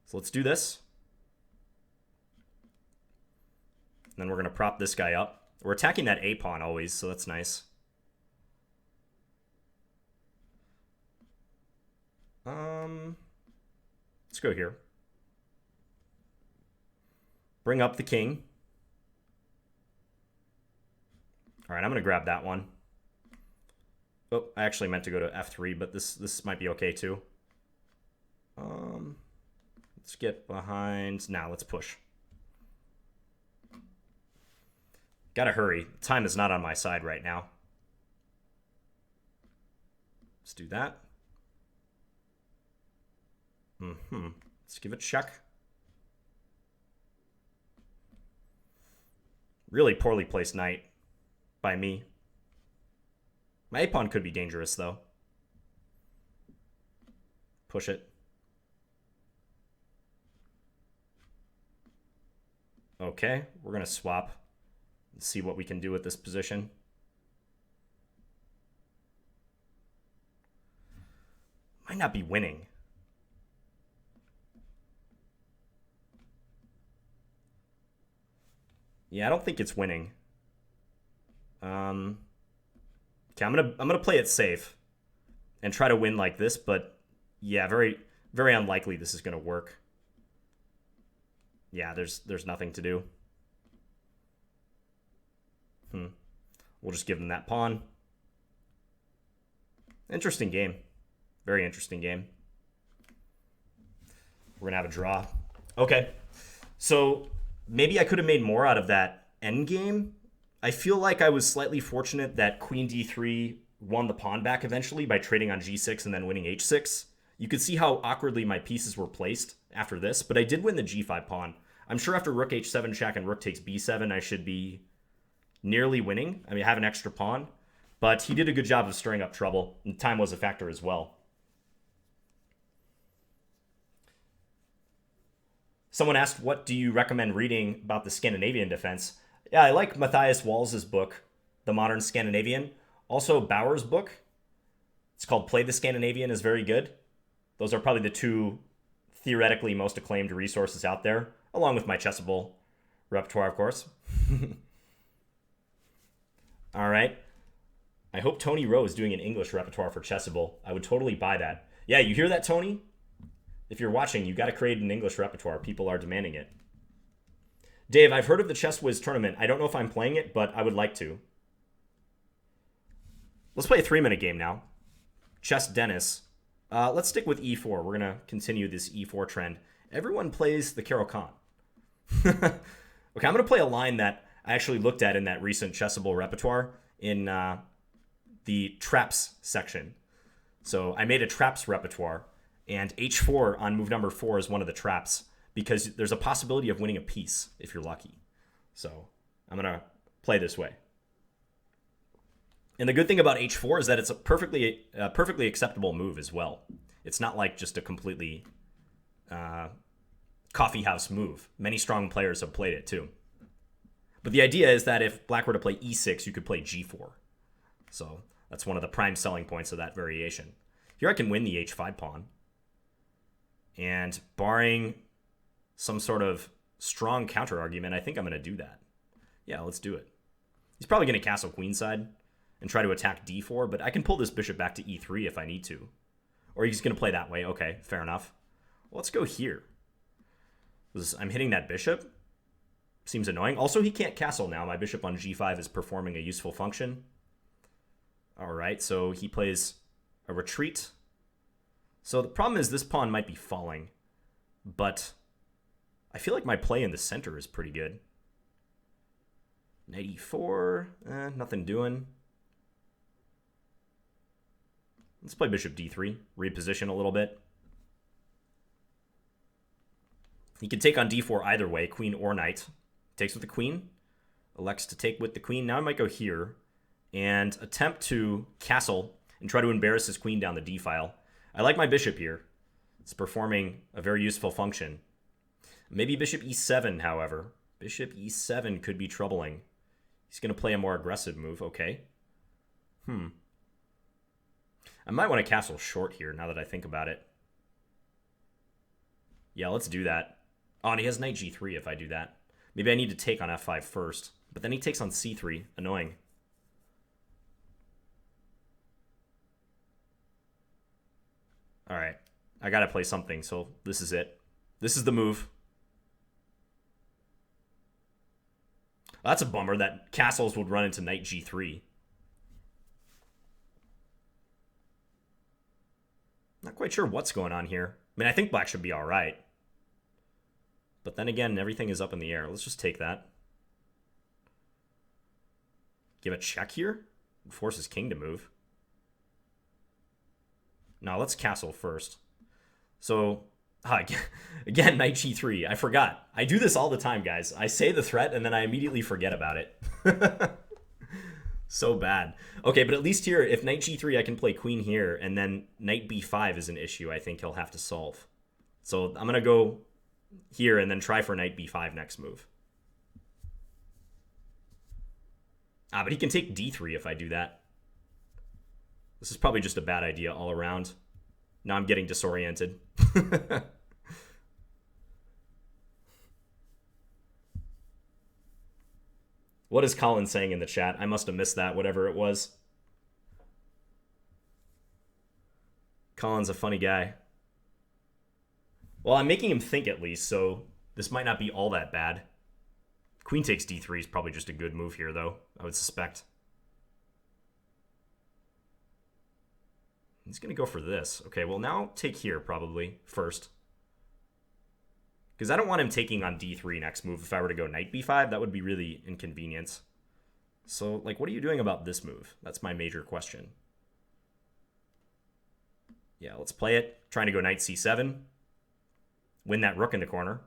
So let's do this. And then we're going to prop this guy up. We're attacking that a pawn always, so that's nice. Let's go here. Bring up the king. All right, I'm going to grab that one. Oh, I actually meant to go to f3, but this might be okay too. Let's get behind. Now let's push. Gotta hurry. Time is not on my side right now. Let's do that. Let's give it a check. Really poorly placed knight by me. My a-pawn could be dangerous, though. Push it. Okay, we're going to swap and see what we can do with this position. Might not be winning. Yeah, I don't think it's winning. Okay, I'm gonna play it safe and try to win like this, but yeah, very very unlikely this is gonna work. Yeah, there's nothing to do. We'll just give them that pawn. Interesting game. Very interesting game. We're gonna have a draw. Okay. So maybe I could have made more out of that endgame. I feel like I was slightly fortunate that queen d3 won the pawn back eventually by trading on g6 and then winning h6. You could see how awkwardly my pieces were placed after this, but I did win the g5 pawn. I'm sure after rook h7 check and rook takes b7, I should be nearly winning. I mean, I have an extra pawn, but he did a good job of stirring up trouble, and time was a factor as well. Someone asked, what do you recommend reading about the Scandinavian defense? Yeah, I like Matthias Walls's book, The Modern Scandinavian. Also, Bauer's book. It's called Play the Scandinavian, is very good. Those are probably the two theoretically most acclaimed resources out there, along with my Chessable repertoire, of course. All right. I hope Tony Rowe is doing an English repertoire for Chessable. I would totally buy that. Yeah, you hear that, Tony? If you're watching, you got to create an English repertoire. People are demanding it. Dave, I've heard of the Chess Whiz tournament. I don't know if I'm playing it, but I would like to. Let's play a 3-minute game now. Chess Dennis. Let's stick with e4. We're going to continue this e4 trend. Everyone plays the Caro-Kann. Okay, I'm going to play a line that I actually looked at in that recent Chessable repertoire in the traps section. So I made a traps repertoire, and h4 on move number 4 is one of the traps because there's a possibility of winning a piece if you're lucky. So I'm going to play this way. And the good thing about h4 is that it's a perfectly acceptable move as well. It's not like just a completely coffee house move. Many strong players have played it too. But the idea is that if black were to play e6, you could play g4. So that's one of the prime selling points of that variation. Here I can win the h5 pawn. And barring some sort of strong counter argument, I think I'm going to do that. Yeah, let's do it. He's probably going to castle queenside and try to attack d4, but I can pull this bishop back to e3 if I need to. Or he's going to play that way. Okay, fair enough. Well, let's go here. I'm hitting that bishop. Seems annoying. Also, he can't castle now. My bishop on g5 is performing a useful function. All right, so he plays a retreat. So the problem is this pawn might be falling, but I feel like my play in the center is pretty good. Knight e4, nothing doing. Let's play bishop d3, reposition a little bit. He can take on d4 either way, queen or knight. Takes with the queen, elects to take with the queen. Now I might go here and attempt to castle and try to embarrass his queen down the d file. I like my bishop here. It's performing a very useful function. Maybe bishop e7, however. Bishop e7 could be troubling. He's going to play a more aggressive move. Okay. I might want to castle short here now that I think about it. Yeah, let's do that. Oh, and he has knight g3 if I do that. Maybe I need to take on f5 first. But then he takes on c3. Annoying. All right. I got to play something, so this is it. This is the move. That's a bummer that castles would run into knight g3. Not quite sure what's going on here. I mean, I think black should be all right. But then again, everything is up in the air. Let's just take that. Give a check here? Forces king to move. No, let's castle first. So, again, knight g3. I forgot. I do this all the time, guys. I say the threat, and then I immediately forget about it. So bad. Okay, but at least here, if knight g3, I can play queen here, and then knight b5 is an issue I think he'll have to solve. So I'm going to go here and then try for knight b5 next move. But he can take d3 if I do that. This is probably just a bad idea all around. Now I'm getting disoriented. What is Colin saying in the chat? I must have missed that, whatever it was. Colin's a funny guy. Well, I'm making him think at least, so this might not be all that bad. Queen takes d3 is probably just a good move here, though, I would suspect. He's going to go for this. Okay, well, now take here, probably, first. Because I don't want him taking on d3 next move. If I were to go knight b5, that would be really inconvenient. So, like, what are you doing about this move? That's my major question. Yeah, let's play it. Trying to go knight c7. Win that rook in the corner.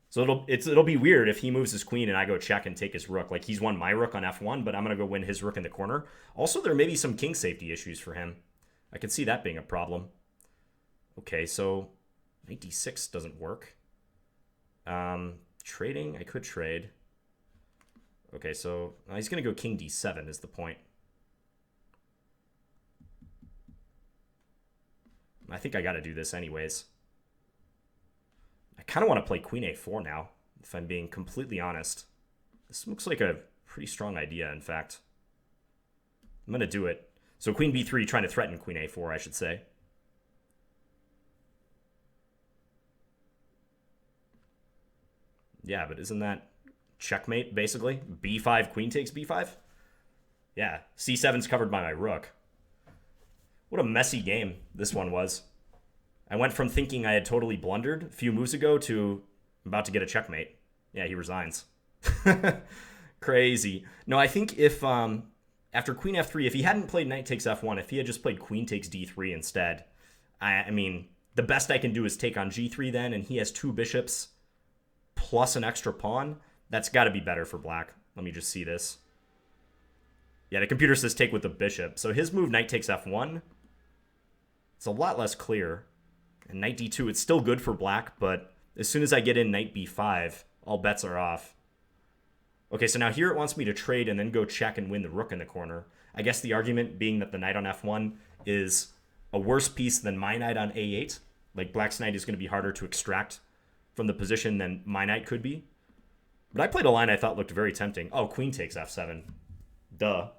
So it'll be weird if he moves his queen and I go check and take his rook. Like, he's won my rook on f1, but I'm going to go win his rook in the corner. Also, there may be some king safety issues for him. I could see that being a problem. Okay, so knight d6 doesn't work. Trading, I could trade. Okay, so he's going to go king d7 is the point. I think I got to do this anyways. I kind of want to play queen a4 now, if I'm being completely honest. This looks like a pretty strong idea, in fact. I'm going to do it. So queen b3, trying to threaten queen a4, I should say. Yeah, but isn't that checkmate, basically? b5, queen takes b5? Yeah, c7's covered by my rook. What a messy game this one was. I went from thinking I had totally blundered a few moves ago to about to get a checkmate. Yeah, he resigns. Crazy. No, I think if after queen f3, if he hadn't played knight takes f1, if he had just played queen takes d3 instead, I mean, the best I can do is take on g3 then, and he has two bishops plus an extra pawn. That's got to be better for black. Let me just see this. Yeah, the computer says take with the bishop. So his move, knight takes f1, it's a lot less clear. And knight d2, it's still good for black, but as soon as I get in knight b5, all bets are off. Okay, so now here it wants me to trade and then go check and win the rook in the corner. I guess the argument being that the knight on f1 is a worse piece than my knight on a8. Like, black's knight is going to be harder to extract from the position than my knight could be. But I played a line I thought looked very tempting. Oh, queen takes f7. Duh.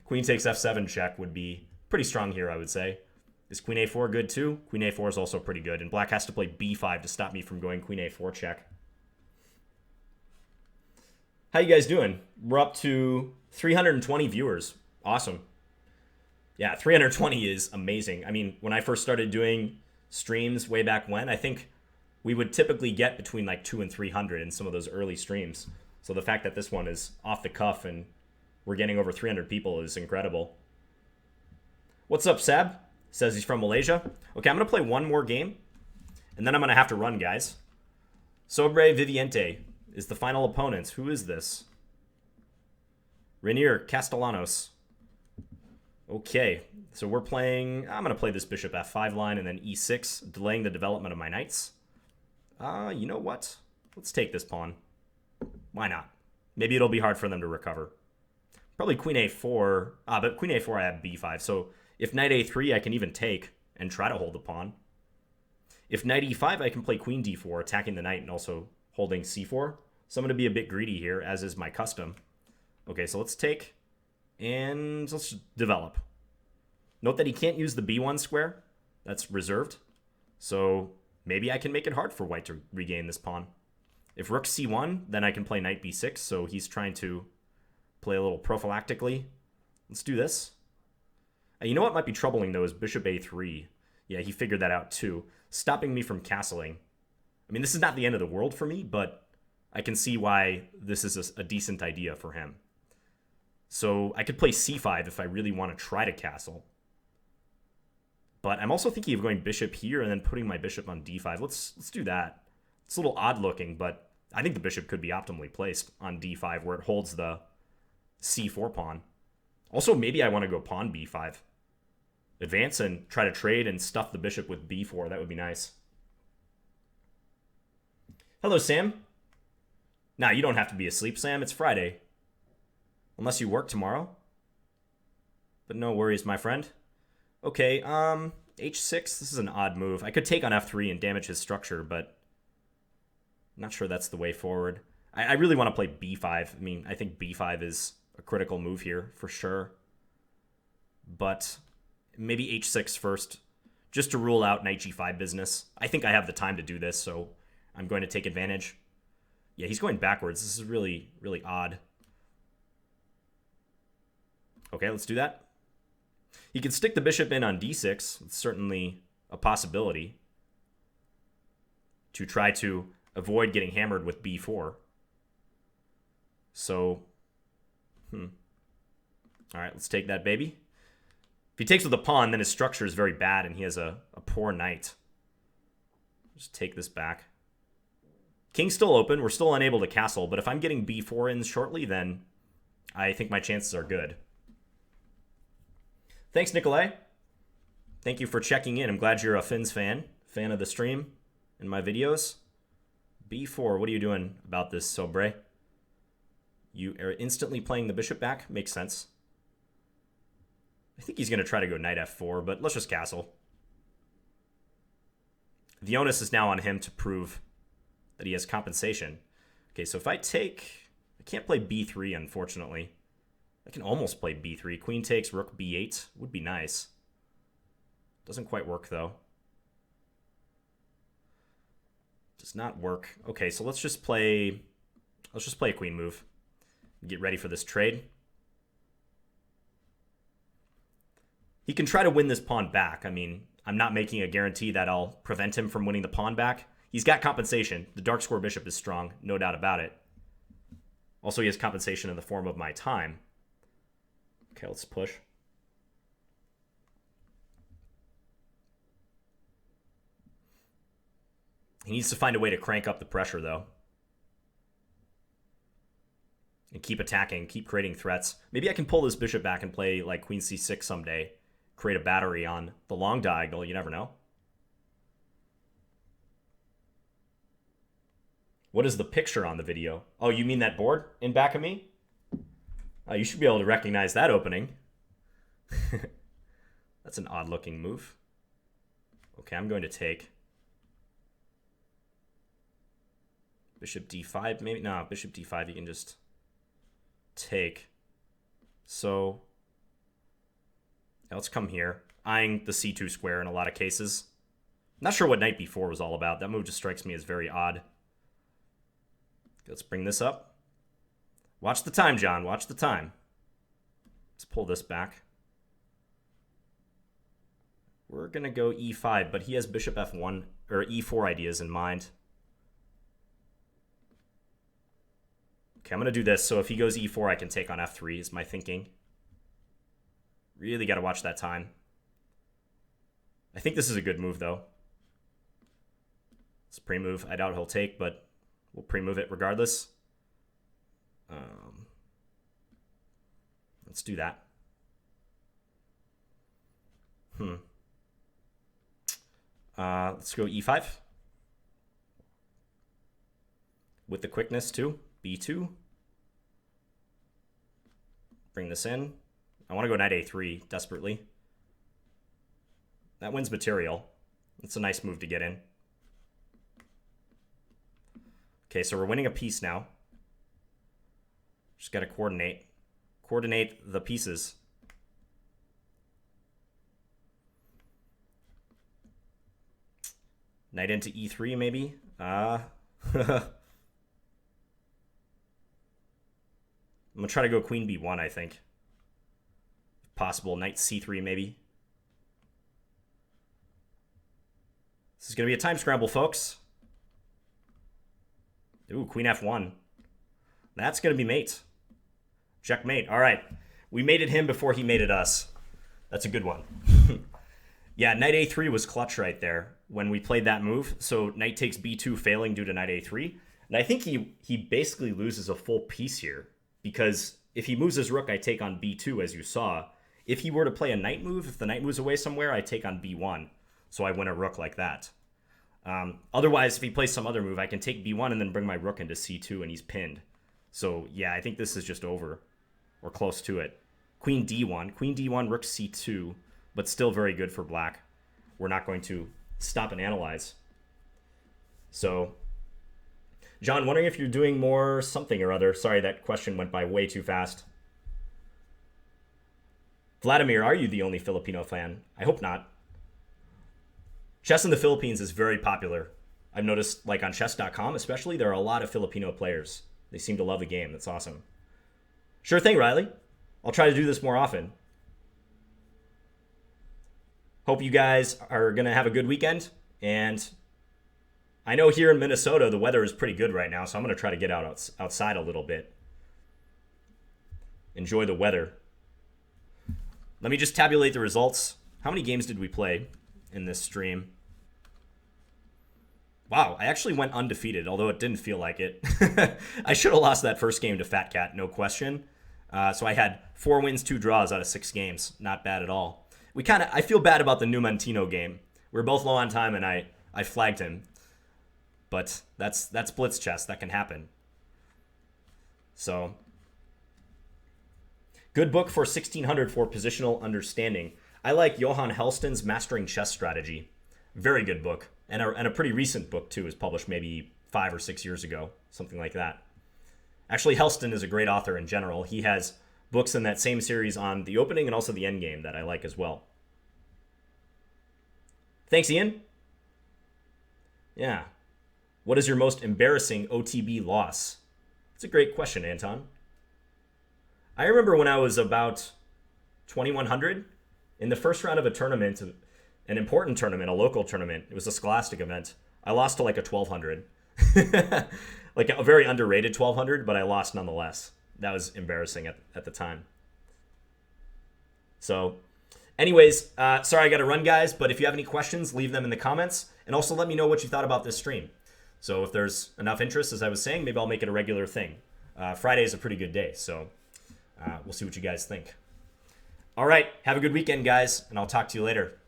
Queen takes f7 check would be pretty strong here, I would say. Is queen a4 good too? Queen a4 is also pretty good, and black has to play b5 to stop me from going queen a4 check. How you guys doing? We're up to 320 viewers. Awesome. Yeah, 320 is amazing. I mean, when I first started doing streams way back when, I think we would typically get between like 200 and 300 in some of those early streams. So the fact that this one is off the cuff and we're getting over 300 people is incredible. What's up, Sab? Says he's from Malaysia. Okay, I'm going to play one more game, and then I'm going to have to run, guys. Sobre Viviente is the final opponent. Who is this? Rainier Castellanos. Okay, so we're playing... I'm going to play this bishop f5 line and then e6, delaying the development of my knights. You know what? Let's take this pawn. Why not? Maybe it'll be hard for them to recover. Probably queen a4. But queen a4 I have b5, so... If knight a3, I can even take and try to hold the pawn. If knight e5, I can play queen d4, attacking the knight and also holding c4. So I'm going to be a bit greedy here, as is my custom. Okay, so let's take and let's develop. Note that he can't use the b1 square. That's reserved. So maybe I can make it hard for white to regain this pawn. If rook c1, then I can play knight b6. So he's trying to play a little prophylactically. Let's do this. You know what might be troubling, though, is bishop a3. Yeah, he figured that out, too. Stopping me from castling. I mean, this is not the end of the world for me, but I can see why this is a decent idea for him. So I could play c5 if I really want to try to castle. But I'm also thinking of going bishop here and then putting my bishop on d5. Let's do that. It's a little odd looking, but I think the bishop could be optimally placed on d5 where it holds the c4 pawn. Also, maybe I want to go pawn b5. Advance and try to trade and stuff the bishop with b4. That would be nice. Hello, Sam. Nah, you don't have to be asleep, Sam. It's Friday. Unless you work tomorrow. But no worries, my friend. Okay, h6. This is an odd move. I could take on f3 and damage his structure, but I'm not sure that's the way forward. I really want to play b5. I mean, I think b5 is a critical move here for sure. But maybe h6 first, just to rule out knight g5 business. I think I have the time to do this, so I'm going to take advantage. Yeah, he's going backwards. This is really, really odd. Okay, let's do that. He can stick the bishop in on d6. It's certainly a possibility to try to avoid getting hammered with b4. So, all right, let's take that baby. If he takes with a pawn, then his structure is very bad and he has a poor knight. Just take this back. King's still open. We're still unable to castle, but if I'm getting b4 in shortly, then I think my chances are good. Thanks, Nikolai. Thank you for checking in. I'm glad you're a Finns fan of the stream and my videos. b4, what are you doing about this, Sobre? You are instantly playing the bishop back? Makes sense. I think he's going to try to go knight f4, but let's just castle. The onus is now on him to prove that he has compensation. Okay, so if I take... I can't play b3, unfortunately. I can almost play b3. Queen takes, rook b8. Would be nice. Doesn't quite work, though. Does not work. Okay, so let's just play... Let's just play a queen move. Get ready for this trade. He can try to win this pawn back. I mean, I'm not making a guarantee that I'll prevent him from winning the pawn back. He's got compensation. The dark square bishop is strong, no doubt about it. Also, he has compensation in the form of my time. Okay, let's push. He needs to find a way to crank up the pressure, though. And keep attacking, keep creating threats. Maybe I can pull this bishop back and play like queen c6 someday. Create a battery on the long diagonal, you never know. What is the picture on the video? Oh, you mean that board in back of me? You should be able to recognize that opening. That's an odd looking move. Okay, I'm going to take bishop d5, maybe. No, bishop d5, you can just take. So let's come here. Eyeing the c2 square in a lot of cases. Not sure what knight b4 was all about. That move just strikes me as very odd. Let's bring this up. Watch the time, John. Watch the time. Let's pull this back. We're going to go e5, but he has bishop f1 or e4 ideas in mind. Okay, I'm going to do this. So if he goes e4, I can take on f3 is my thinking. Really got to watch that time. I think this is a good move, though. It's a pre-move. I doubt he'll take, but we'll pre-move it regardless. Let's do that. Let's go e5. With the quickness, too. b2. Bring this in. I want to go knight a3 desperately. That wins material. It's a nice move to get in. Okay, so we're winning a piece now. Just got to coordinate. Coordinate the pieces. Knight into e3, maybe? I'm going to try to go queen b1, I think. possible. Knight c3 maybe. This is going to be a time scramble, folks. Ooh, queen f1. That's going to be mate. Checkmate. All right. We mated him before he mated us. That's a good one. Yeah, knight a3 was clutch right there when we played that move. So knight takes b2 failing due to knight a3. And I think he basically loses a full piece here, because if he moves his rook, I take on b2, as you saw. If he were to play a knight move, if the knight moves away somewhere, I take on b1. So I win a rook like that. Otherwise, if he plays some other move, I can take b1 and then bring my rook into c2, and he's pinned. So yeah, I think this is just over, or close to it. Queen d1, rook c2, but still very good for black. We're not going to stop and analyze. So, John, wondering if you're doing more something or other. Sorry, that question went by way too fast. Vladimir, are you the only Filipino fan? I hope not. Chess in the Philippines is very popular. I've noticed, like on chess.com especially, there are a lot of Filipino players. They seem to love the game. That's awesome. Sure thing, Riley. I'll try to do this more often. Hope you guys are going to have a good weekend. And I know here in Minnesota, the weather is pretty good right now, so I'm going to try to get outside a little bit. Enjoy the weather. Let me just tabulate the results. How many games did we play in this stream? Wow, I actually went undefeated, although it didn't feel like it. I should have lost that first game to Fat Cat, no question. So I had 4 wins, 2 draws out of 6 games. Not bad at all. I feel bad about the Numantino game. We were both low on time, and I flagged him. But that's Blitz chess. That can happen. So, good book for 1600 for positional understanding. I like Johan Helston's Mastering Chess Strategy. Very good book. And a pretty recent book, too. It was published maybe 5 or 6 years ago. Something like that. Actually, Helston is a great author in general. He has books in that same series on the opening and also the endgame that I like as well. Thanks, Ian. Yeah. What is your most embarrassing OTB loss? That's a great question, Anton. I remember when I was about 2100 in the first round of a tournament, an important tournament, a local tournament. It was a Scholastic event. I lost to like a 1200. Like a very underrated 1200, but I lost nonetheless. That was embarrassing at the time. So, anyways, sorry I got to run, guys. But if you have any questions, leave them in the comments. And also let me know what you thought about this stream. So if there's enough interest, as I was saying, maybe I'll make it a regular thing. Friday is a pretty good day, so we'll see what you guys think. All right, have a good weekend, guys, and I'll talk to you later.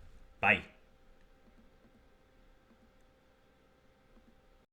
Bye.